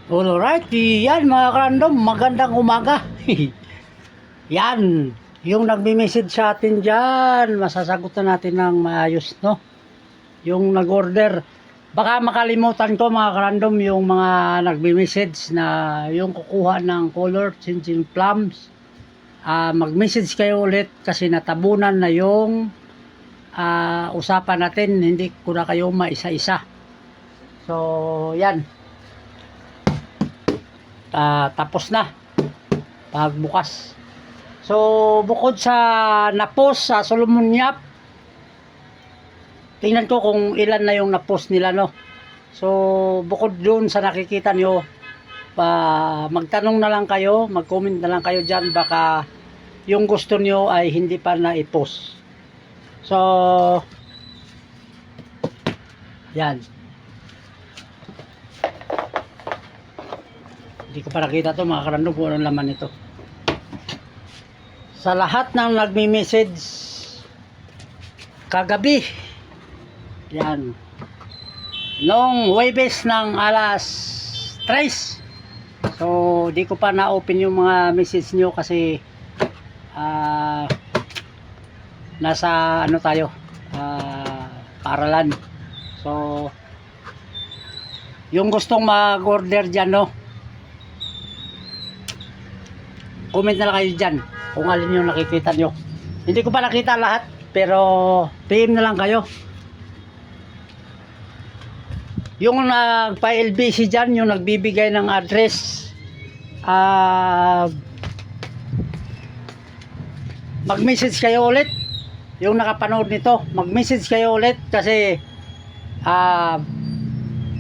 Alright, yan mga karandom, magandang umaga. Yan, yung nagme-message sa atin dyan, masasagutan natin ng maayos, no? Yung nag-order. Baka makalimutan ko mga karandom yung mga nagme-message na yung kukuha ng color, chinchin plums. Mag-message kayo ulit kasi natabunan na yung usapan natin, hindi ko na kayo maisa-isa. So, yan. Tapos na pagbukas. So bukod sa na-post sa Solomon Yap, tingnan ko kung ilan na yung na-post nila, no. So bukod dun sa nakikita nyo, magtanong na lang kayo, mag-comment na lang kayo dyan, baka yung gusto nyo ay hindi pa na-post. So yan, hindi ko pa nakita to mga karandom kung anong laman nito. Sa lahat ng nagme-message kagabi, yan, nung Huwebes ng alas 3, so di ko pa na-open yung mga message nyo kasi nasa ano tayo, paaralan. So yung gustong mag-order dyan, no, comment na lang kayo dyan kung alin yung nakikita nyo. Hindi ko pa nakita lahat, pero PM na lang kayo. Yung nagpa-LBC dyan, yung nagbibigay ng address, mag-message kayo ulit. Yung nakapanood nito, mag-message kayo ulit kasi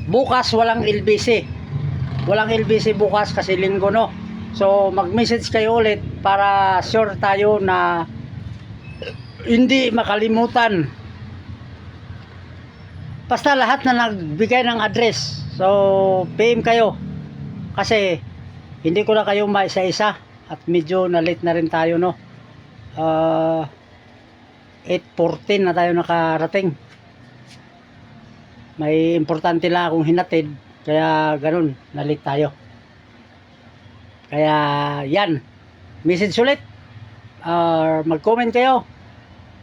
bukas walang LBC. Walang LBC bukas kasi linggo, no. So mag-message kayo ulit para sure tayo na hindi makalimutan. Basta lahat na nagbigay ng address, so PM kayo kasi hindi ko na kayo maisa-isa at medyo na late na rin tayo, no. 8:14 na tayo nakarating. May importante lang akong hinatid, kaya ganun, na late tayo. Kaya yan, message ulit or mag-comment kayo.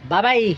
Bye bye.